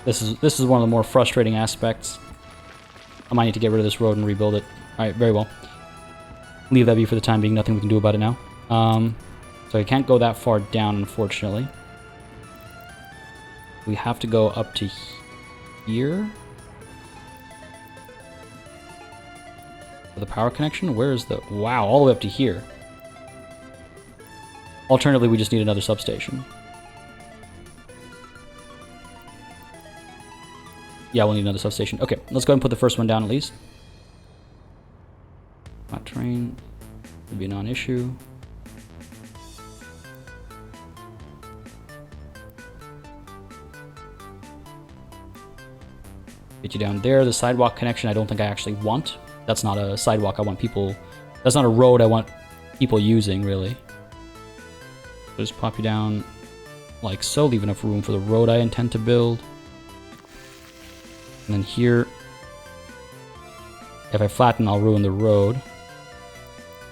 This is one of the more frustrating aspects. I might need to get rid of this road and rebuild it. Alright, very well. Leave that be for the time being, nothing we can do about it now. So I can't go that far down, unfortunately. We have to go up to here. For the power connection? Where is the... Wow, all the way up to here. Alternatively, we just need another substation. Yeah, we'll need another substation. Okay, let's go ahead and put the first one down at least. Hot train would be a non-issue. Get you down there. The sidewalk connection I don't think I actually want. That's not a sidewalk I want people... That's not a road I want people using, really. Just pop you down like so. Leave enough room for the road I intend to build. And then here... If I flatten, I'll ruin the road.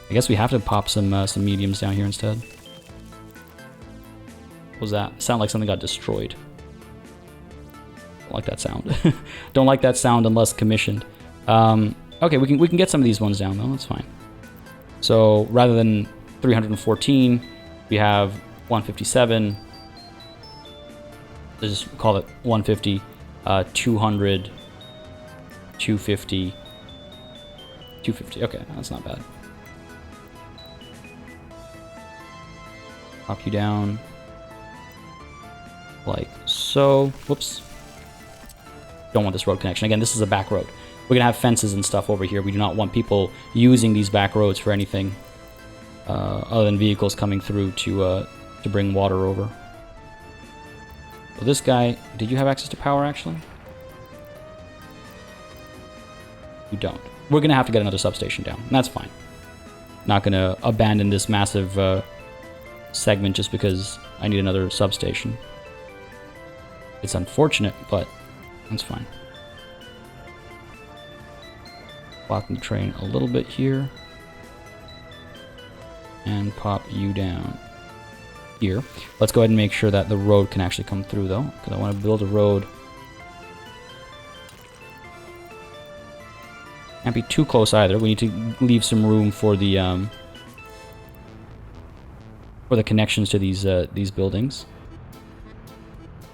I guess we have to pop some mediums down here instead. What was that? Sound like something got destroyed. Don't like that sound. Don't like that sound unless commissioned. Okay, we can get some of these ones down though. That's fine. So rather than 314, we have 157. Let's just call it 150, 200, 250, 250. Okay, that's not bad. Pop you down like so. Whoops. Don't want this road connection. Again, this is a back road. We're gonna have fences and stuff over here. We do not want people using these back roads for anything other than vehicles coming through to bring water over. So this guy, did you have access to power actually? You don't. We're gonna have to get another substation down, and that's fine. Not gonna abandon this massive segment just because I need another substation. It's unfortunate, but that's fine. Blocking the train a little bit here. And pop you down here. Let's go ahead and make sure that the road can actually come through though, because I want to build a road. Can't be too close either. We need to leave some room for the connections to these buildings.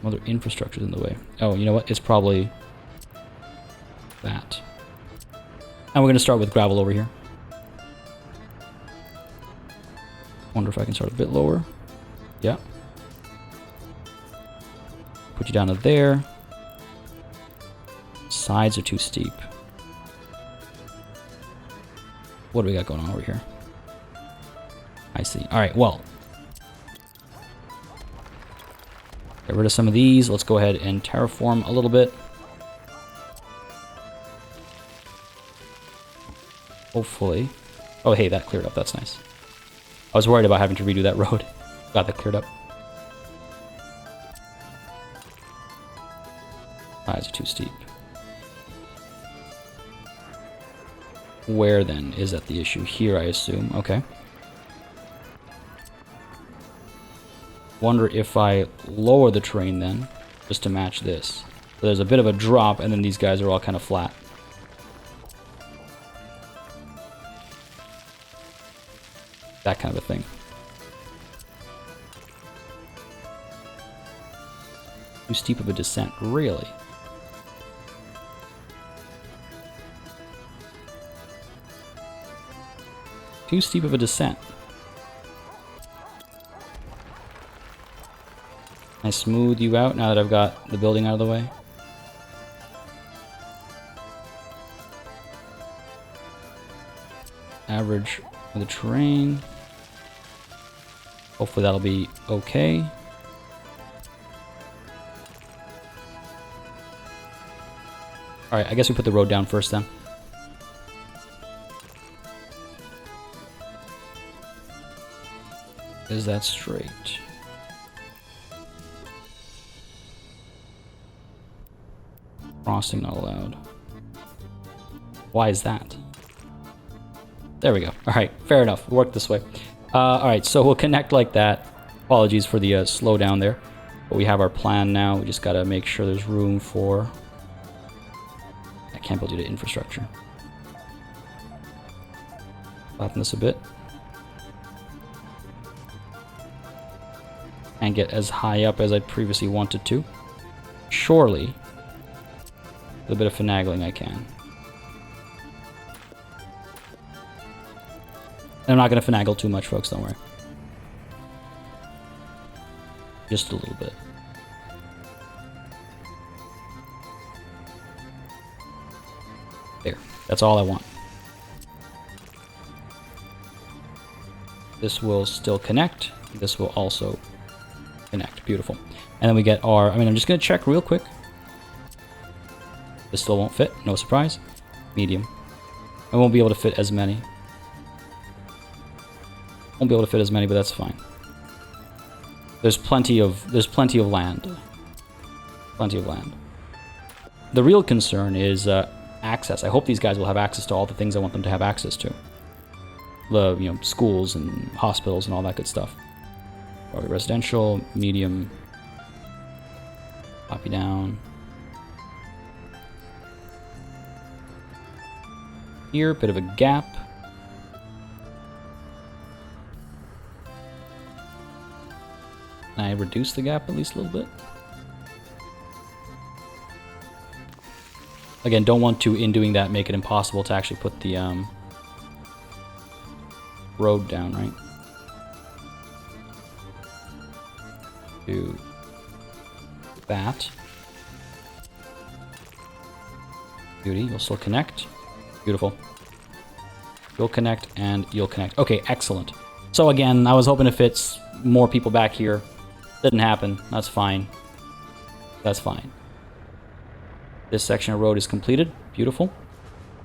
Other infrastructure's in the way. Oh, you know what? It's probably that. And we're going to start with gravel over here. Wonder if I can start a bit lower. Yeah. Put you down to there. Sides are too steep. What do we got going on over here? I see. All right, well. Get rid of some of these. Let's go ahead and terraform a little bit. Hopefully. Oh, hey, that cleared up. That's nice. I was worried about having to redo that road. Glad that cleared up. Sides are too steep. Where then is that the issue? Here, I assume. Okay. Wonder if I lower the train then, just to match this. So there's a bit of a drop, and then these guys are all kind of flat. That kind of a thing. Too steep of a descent, really? Too steep of a descent. Can I smooth you out now that I've got the building out of the way? Average of the terrain. Hopefully that'll be okay. Alright, I guess we put the road down first then. Is that straight? Crossing not allowed. Why is that? There we go. Alright, fair enough. We'll work this way. Alright, so we'll connect like that. Apologies for the slowdown there. But we have our plan now. We just gotta make sure there's room for... I can't build you to infrastructure. Flatten this a bit. And get as high up as I previously wanted to. Surely, with a bit of finagling I can. And I'm not going to finagle too much, folks, don't worry. Just a little bit. There. That's all I want. This will still connect. This will also connect. Beautiful. And then we get our... I'm just going to check real quick. This still won't fit. No surprise. Medium. I won't be able to fit as many. Won't be able to fit as many, but that's fine. There's plenty of land. Plenty of land. The real concern is access. I hope these guys will have access to all the things I want them to have access to. The schools and hospitals and all that good stuff. Probably residential, medium. Copy down. Here, bit of a gap. Can I reduce the gap at least a little bit? Again, don't want to, in doing that, make it impossible to actually put the road down, right? Do that. Beauty, you'll still connect. Beautiful. You'll connect and you'll connect. Okay, excellent. So again, I was hoping to fit more people back here. Didn't happen. That's fine. That's fine. This section of road is completed. Beautiful.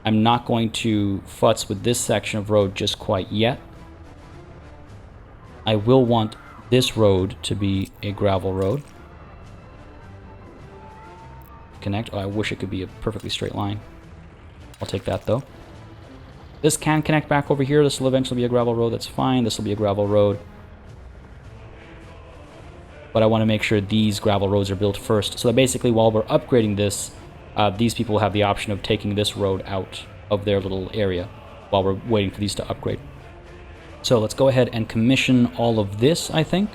I'm not going to futz with this section of road just quite yet. I will want this road to be a gravel road. Connect. Oh, I wish it could be a perfectly straight line. I'll take that though. This can connect back over here. This will eventually be a gravel road. That's fine. This will be a gravel road. But I want to make sure these gravel roads are built first. So that basically while we're upgrading this, these people have the option of taking this road out of their little area while we're waiting for these to upgrade. So let's go ahead and commission all of this, I think.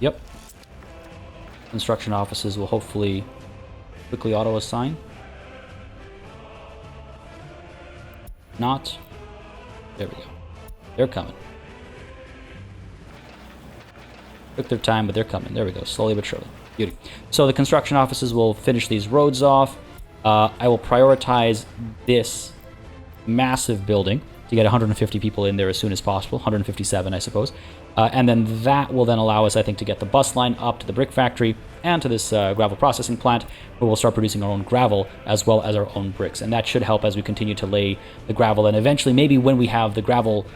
Yep. Construction offices will hopefully quickly auto-assign. Not. There we go. They're coming. Took their time, but they're coming. There we go. Slowly but surely. Beauty. So the construction offices will finish these roads off. I will prioritize this massive building to get 150 people in there as soon as possible. 157, I suppose. And then that will then allow us, I think, to get the bus line up to the brick factory and to this gravel processing plant, where we'll start producing our own gravel as well as our own bricks. And that should help as we continue to lay the gravel. And eventually, maybe when we have the gravel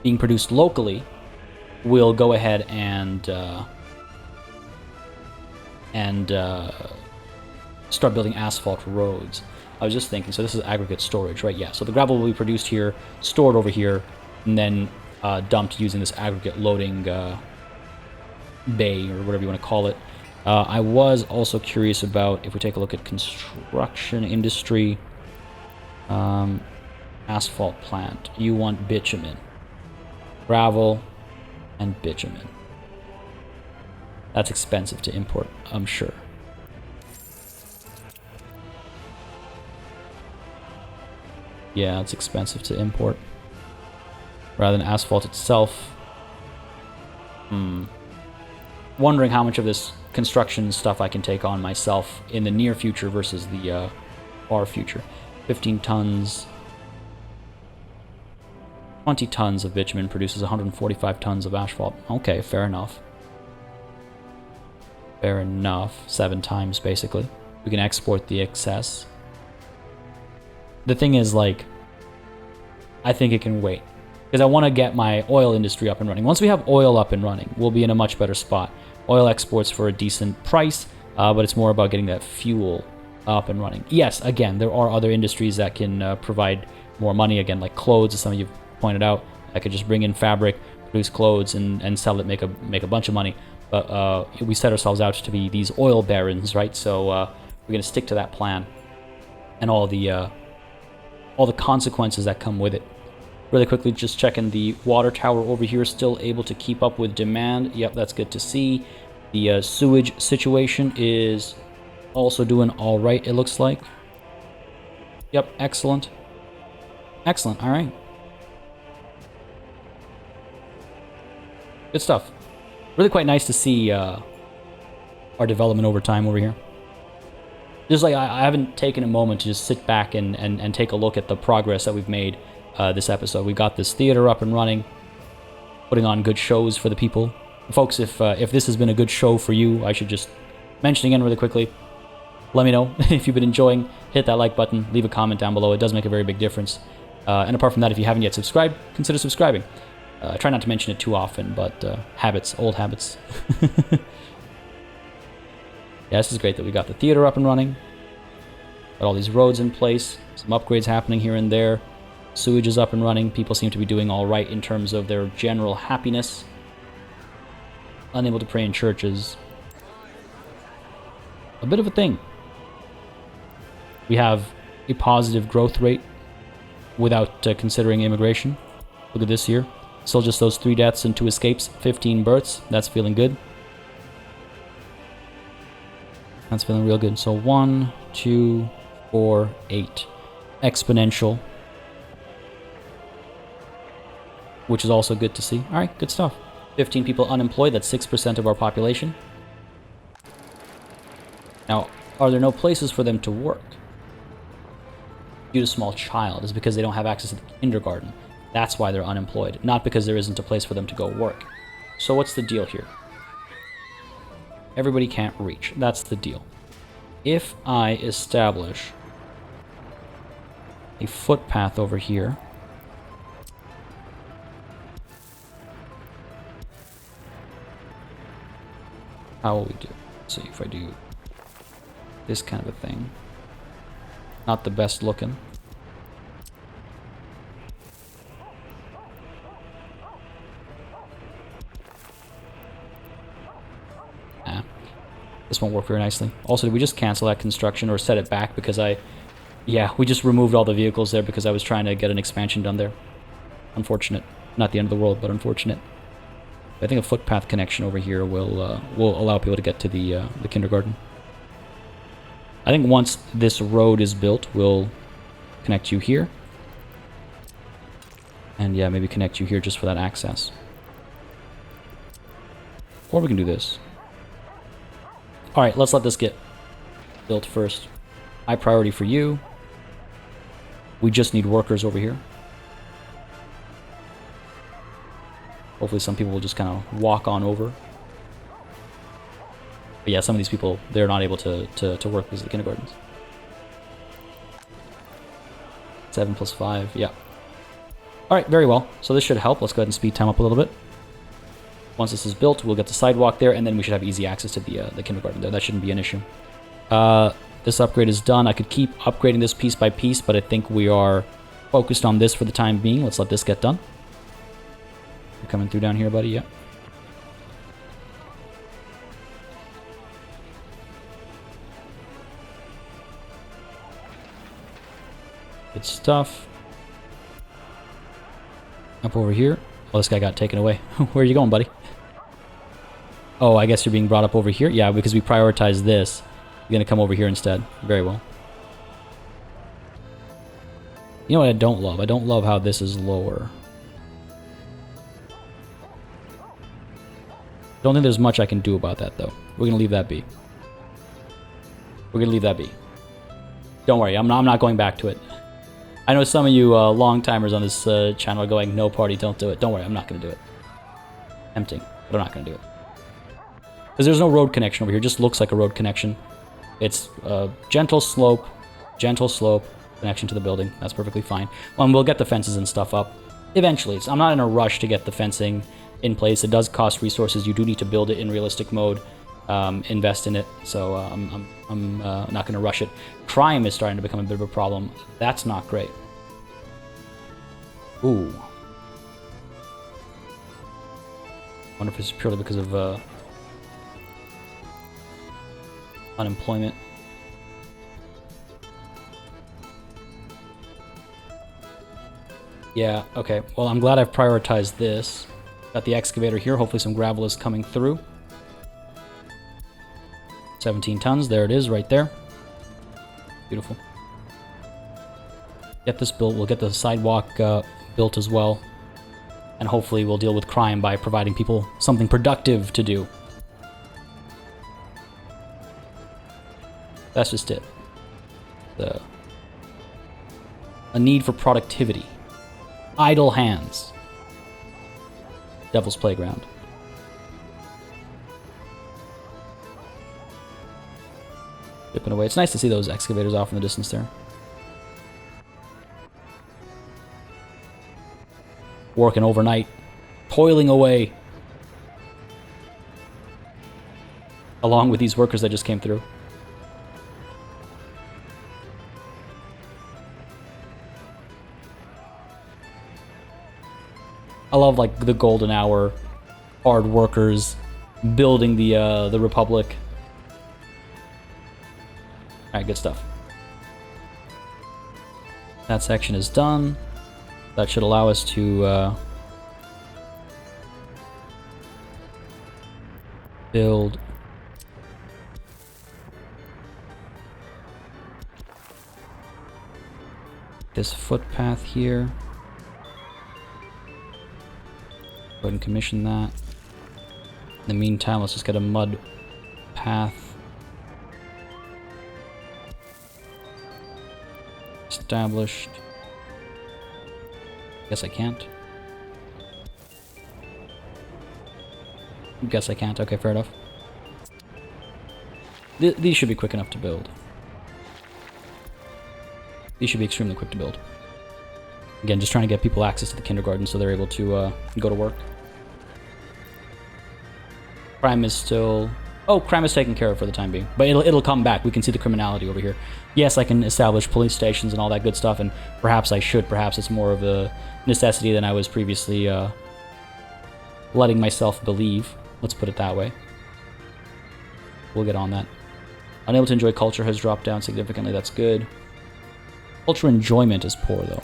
being produced locally, we'll go ahead and start building asphalt roads. I was just thinking, so this is aggregate storage, right? Yeah, so the gravel will be produced here, stored over here, and then dumped using this aggregate loading bay, or whatever you want to call it. I was also curious about, if we take a look at construction industry, asphalt plant, you want bitumen. Gravel, and bitumen. That's expensive to import, I'm sure. Yeah, it's expensive to import. Rather than asphalt itself. Wondering how much of this construction stuff I can take on myself in the near future versus the far future. 15 tons. 20 tons of bitumen produces 145 tons of asphalt. Okay, fair enough. Fair enough. 7 times, basically. We can export the excess. The thing is, like, I think it can wait. Because I want to get my oil industry up and running. Once we have oil up and running, we'll be in a much better spot. Oil exports for a decent price, but it's more about getting that fuel up and running. Yes, again, there are other industries that can provide more money. Again, like clothes, as some of you pointed out. I could just bring in fabric, produce clothes, and sell it, make a bunch of money. But we set ourselves out to be these oil barons, right? So we're going to stick to that plan and all the consequences that come with it. Really quickly, just checking the water tower over here, still able to keep up with demand. Yep, that's good to see. The sewage situation is also doing all right, it looks like. Yep, excellent. Excellent, all right. Good stuff. Really quite nice to see our development over time over here. Just like I haven't taken a moment to just sit back and take a look at the progress that we've made this episode. We've got this theater up and running, putting on good shows for the people. Folks, if this has been a good show for you, I should just mention again really quickly. Let me know if you've been enjoying. Hit that like button, leave a comment down below. It does make a very big difference. And apart from that, if you haven't yet subscribed, consider subscribing. I try not to mention it too often, but habits, old habits. Yeah, this is great that we got the theater up and running. Got all these roads in place. Some upgrades happening here and there. Sewage is up and running. People seem to be doing all right in terms of their general happiness. Unable to pray in churches. A bit of a thing. We have a positive growth rate without considering immigration. Look at this here. Still just those 3 deaths and 2 escapes. 15 births. That's feeling good. That's feeling real good. So 1, 2, 4, 8. Exponential. Which is also good to see. Alright, good stuff. 15 people unemployed. That's 6% of our population. Now, are there no places for them to work? Due to small child is because they don't have access to the kindergarten. That's why they're unemployed. Not because there isn't a place for them to go work. So what's the deal here? Everybody can't reach. That's the deal. If I establish a footpath over here, how will we do? Let's see if I do this kind of a thing. Not the best looking. This won't work very nicely. Also, did we just cancel that construction or set it back because we just removed all the vehicles there because I was trying to get an expansion done there. Unfortunate. Not the end of the world, but unfortunate. I think a footpath connection over here will allow people to get to the kindergarten. I think once this road is built, we'll connect you here. And yeah, maybe connect you here just for that access. Or we can do this. Alright, let's let this get built first. High priority for you. We just need workers over here. Hopefully some people will just kind of walk on over. But yeah, some of these people, they're not able to work because of the kindergartens. 7 plus 5, yeah. Alright, very well. So this should help. Let's go ahead and speed time up a little bit. Once this is built, we'll get the sidewalk there, and then we should have easy access to the kindergarten there. That shouldn't be an issue. This upgrade is done. I could keep upgrading this piece by piece, but I think we are focused on this for the time being. Let's let this get done. You're coming through down here, buddy? Yeah. Good stuff. Up over here. Oh, this guy got taken away. Where are you going, buddy? Oh, I guess you're being brought up over here? Yeah, because we prioritize this. You're gonna come over here instead. Very well. You know what I don't love? I don't love how this is lower. Don't think there's much I can do about that, though. We're gonna leave that be. We're gonna leave that be. Don't worry, I'm not going back to it. I know some of you long-timers on this channel are going, no party, don't do it. Don't worry, I'm not gonna do it. Tempting, but I'm not gonna do it. Because there's no road connection over here, it just looks like a road connection. It's gentle slope, connection to the building. That's perfectly fine. Well, and we'll get the fences and stuff up eventually. I'm not in a rush to get the fencing in place. It does cost resources. You do need to build it in realistic mode, invest in it. So I'm not going to rush it. Crime is starting to become a bit of a problem. That's not great. Ooh. Wonder if it's purely because of unemployment. Yeah, okay. Well, I'm glad I've prioritized this. Got the excavator here. Hopefully some gravel is coming through. 17 tons. There it is right there. Beautiful. Get this built. We'll get the sidewalk built as well. And hopefully we'll deal with crime by providing people something productive to do. That's just it. A need for productivity. Idle hands. Devil's Playground. Dipping away. It's nice to see those excavators off in the distance there. Working overnight. Toiling away. Along with these workers that just came through. I love like the golden hour, hard workers building the Republic. All right, good stuff. That section is done. That should allow us to build this footpath here. Go ahead and commission that. In the meantime, let's just get a mud path established. Guess I can't. Guess I can't. Okay, fair enough. These should be quick enough to build. These should be extremely quick to build. Again, just trying to get people access to the kindergarten so they're able to go to work. Crime is still... Oh, crime is taken care of for the time being. But it'll come back. We can see the criminality over here. Yes, I can establish police stations and all that good stuff, and perhaps I should. Perhaps it's more of a necessity than I was previously letting myself believe. Let's put it that way. We'll get on that. Unable to enjoy culture has dropped down significantly. That's good. Culture enjoyment is poor, though.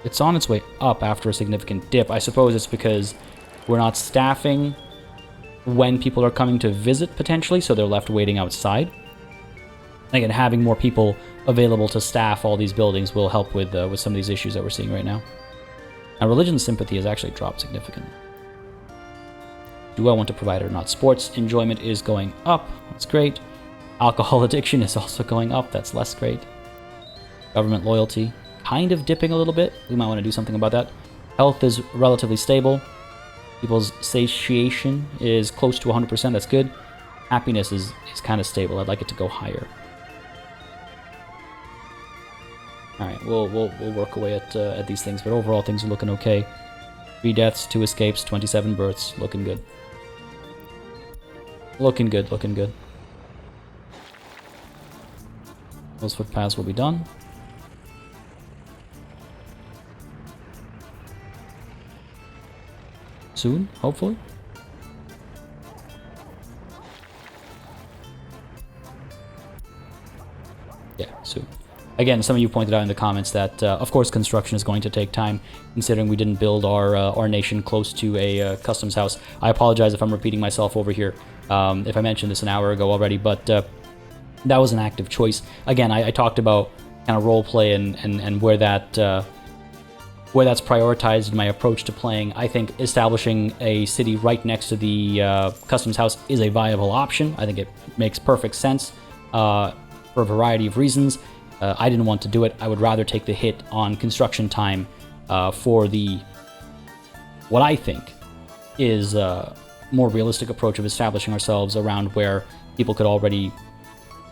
It's on its way up after a significant dip. I suppose it's because we're not staffing when people are coming to visit, potentially, so they're left waiting outside. Again, having more people available to staff all these buildings will help with some of these issues that we're seeing right now. Now, religion sympathy has actually dropped significantly. Do I want to provide it or not? Sports enjoyment is going up. That's great. Alcohol addiction is also going up. That's less great. Government loyalty kind of dipping a little bit. We might want to do something about that. Health is relatively stable. People's satiation is close to 100%. That's good. Happiness is kind of stable. I'd like it to go higher. All right, we'll work away at these things, but overall things are looking okay. 3 deaths, 2 escapes, 27 births. Looking good. Looking good, looking good. Those footpaths will be done. Soon, hopefully. Yeah, soon. again, some of you pointed out in the comments that, of course, construction is going to take time, considering we didn't build our nation close to a customs house. I apologize if I'm repeating myself over here, if I mentioned this an hour ago already, but that was an active choice. Again, I talked about kind of roleplay and where that... where that's prioritized in my approach to playing. I think establishing a city right next to the customs house is a viable option. I think it makes perfect sense for a variety of reasons. I didn't want to do it. I would rather take the hit on construction time for the, what I think is a more realistic approach of establishing ourselves around where people could already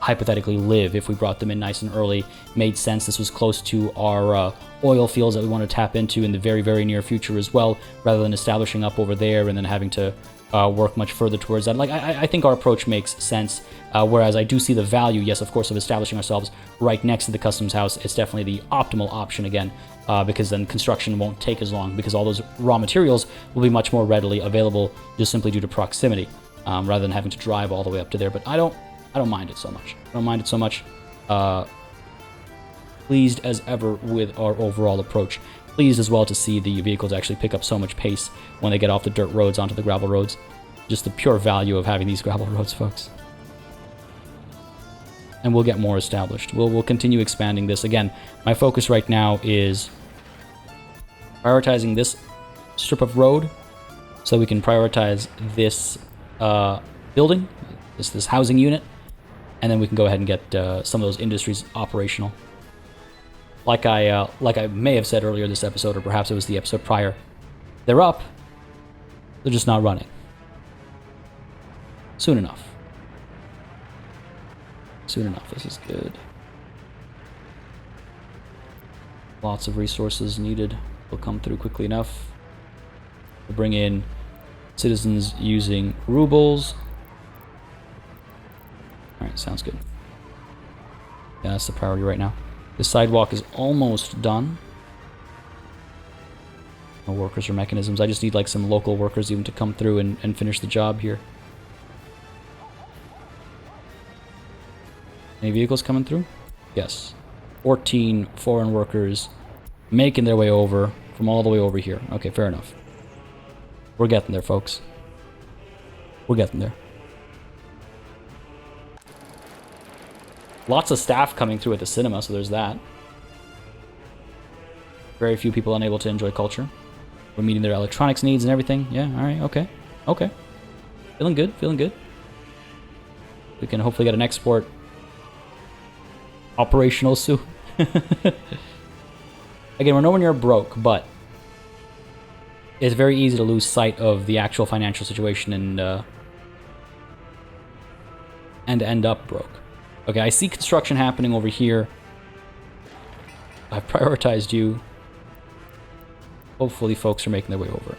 hypothetically live if we brought them in nice and early. Made sense. This was close to our oil fields that we want to tap into in the very, very near future as well, rather than establishing up over there and then having to work much further towards that. Like, I think our approach makes sense, whereas I do see the value, yes, of course, of establishing ourselves right next to the customs house. It's definitely the optimal option again, because then construction won't take as long, because all those raw materials will be much more readily available just simply due to proximity, rather than having to drive all the way up to there. But I don't mind it so much. I don't mind it so much. Pleased as ever with our overall approach. Pleased as well to see the vehicles actually pick up so much pace when they get off the dirt roads onto the gravel roads. Just the pure value of having these gravel roads, folks. And we'll get more established. We'll continue expanding this. Again, my focus right now is prioritizing this strip of road so we can prioritize this building, this housing unit, and then we can go ahead and get some of those industries operational. Like I may have said earlier this episode, or perhaps it was the episode prior, they're up, they're just not running. Soon enough. Soon enough, this is good. Lots of resources needed. Will come through quickly enough. We'll bring in citizens using rubles. Alright, sounds good. Yeah, that's the priority right now. The sidewalk is almost done. No workers or mechanisms. I just need like some local workers even to come through and finish the job here. Any vehicles coming through? Yes. 14 foreign workers making their way over from all the way over here. Okay, fair enough. We're getting there, folks. We're getting there. Lots of staff coming through at the cinema, so there's that. Very few people unable to enjoy culture. We're meeting their electronics needs and everything. Yeah, alright, okay. Okay. Feeling good, feeling good. We can hopefully get an export operational soon. Again, we're nowhere near broke, but it's very easy to lose sight of the actual financial situation and end up broke. Okay, I see construction happening over here. I've prioritized you. Hopefully folks are making their way over.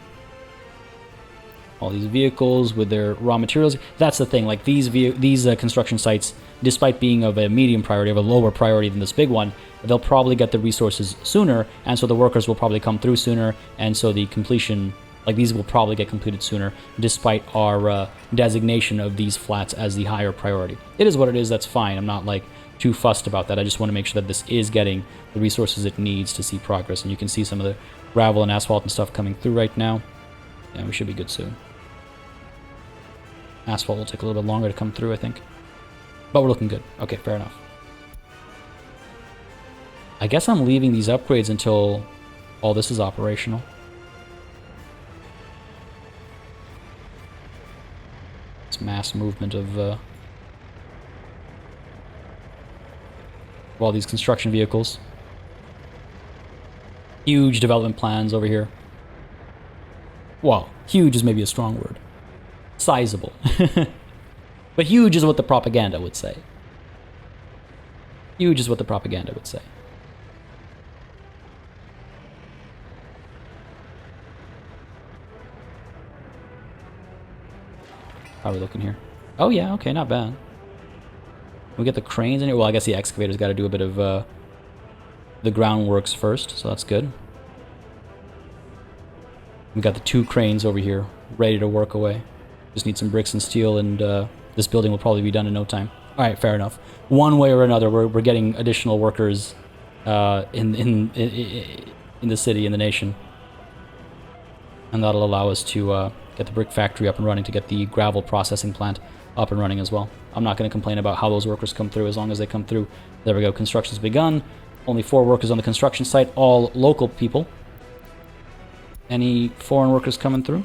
All these vehicles with their raw materials. That's the thing, like these construction sites, despite being of a medium priority, of a lower priority than this big one, they'll probably get the resources sooner, and so the workers will probably come through sooner, and so the completion, like these will probably get completed sooner, despite our designation of these flats as the higher priority. It is what it is, that's fine. I'm not like too fussed about that. I just want to make sure that this is getting the resources it needs to see progress, and you can see some of the gravel and asphalt and stuff coming through right now. Yeah, we should be good soon. Asphalt will take a little bit longer to come through, I think. But we're looking good. Okay, fair enough. I guess I'm leaving these upgrades until all this is operational. It's mass movement of all these construction vehicles. Huge development plans over here. Well, huge is maybe a strong word. Sizable. But huge is what the propaganda would say. Huge is what the propaganda would say. How are we looking here? Oh yeah, okay, not bad. We get the cranes in here. Well, I guess the excavator's got to do a bit of the groundworks first, so that's good. We got the 2 cranes over here, ready to work away. Just need some bricks and steel, and this building will probably be done in no time. All right, fair enough. One way or another, we're getting additional workers in the city, in the nation. And that'll allow us to get the brick factory up and running, to get the gravel processing plant up and running as well. I'm not going to complain about how those workers come through as long as they come through. There we go. Construction's begun. Only 4 workers on the construction site, all local people. Any foreign workers coming through?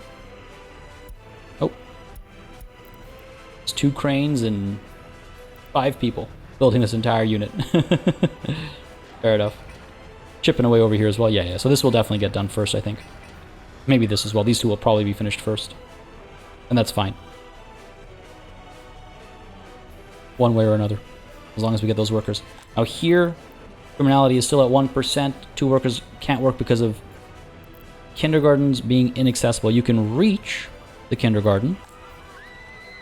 Oh. It's 2 cranes and 5 people building this entire unit. Fair enough. Chipping away over here as well. Yeah. So this will definitely get done first, I think. Maybe this as well. These 2 will probably be finished first. And that's fine. One way or another. As long as we get those workers. Now here, criminality is still at 1%. 2 workers can't work because of kindergartens being inaccessible. You can reach the kindergarten.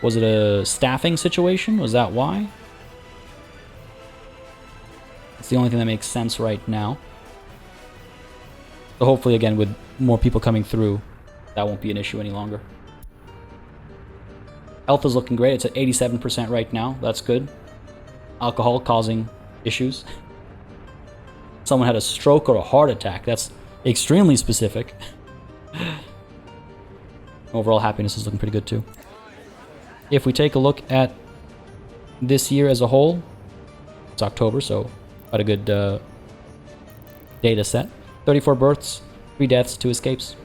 Was it a staffing situation? Was that why? It's the only thing that makes sense right now. So hopefully, again, with more people coming through, that won't be an issue any longer. Health is looking great. It's at 87% right now. That's good. Alcohol causing issues. Someone had a stroke or a heart attack. That's extremely specific. Overall happiness is looking pretty good too. If we take a look at this year as a whole, it's October, so quite a good data set. 34 births, 3 deaths, 2 escapes.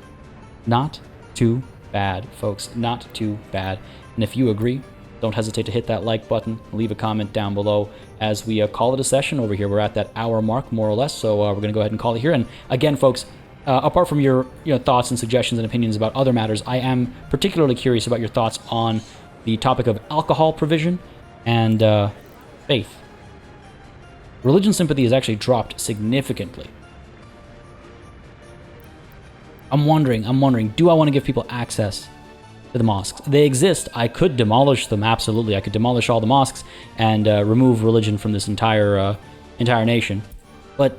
Not too bad, folks. Not too bad. And if you agree, don't hesitate to hit that like button, leave a comment down below as we call it a session over here. We're at that hour mark, more or less, so we're going to go ahead and call it here. And again, folks, apart from your thoughts and suggestions and opinions about other matters, I am particularly curious about your thoughts on the topic of alcohol provision and faith. Religion sympathy has actually dropped significantly. I'm wondering, do I want to give people access to the mosques? They exist. I could demolish them, absolutely. I could demolish all the mosques and remove religion from this entire nation. But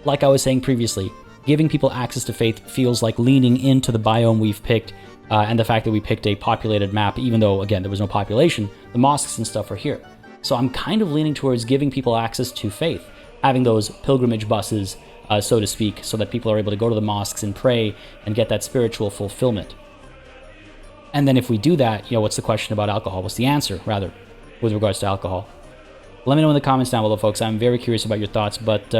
like I was saying previously, giving people access to faith feels like leaning into the biome we've picked, and the fact that we picked a populated map, even though, again, there was no population, the mosques and stuff are here. So I'm kind of leaning towards giving people access to faith, having those pilgrimage buses, so to speak, so that people are able to go to the mosques and pray and get that spiritual fulfillment. And then if we do that, what's the question about alcohol? What's the answer, rather, with regards to alcohol? Let me know in the comments down below, folks. I'm very curious about your thoughts, but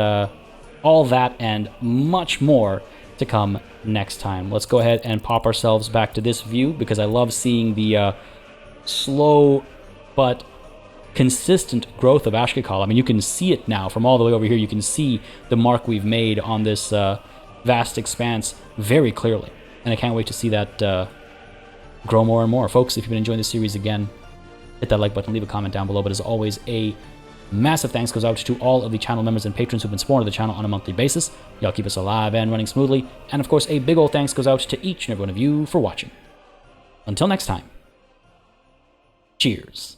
all that and much more to come next time. Let's go ahead and pop ourselves back to this view, because I love seeing the slow but consistent growth of Ashkakal. I mean, you can see it now from all the way over here. You can see the mark we've made on this vast expanse very clearly. And I can't wait to see that grow more and more. Folks, if you've been enjoying this series, again, hit that like button, leave a comment down below. But as always, a massive thanks goes out to all of the channel members and patrons who've been supporting the channel on a monthly basis. Y'all keep us alive and running smoothly. And of course, a big old thanks goes out to each and every one of you for watching. Until next time, cheers.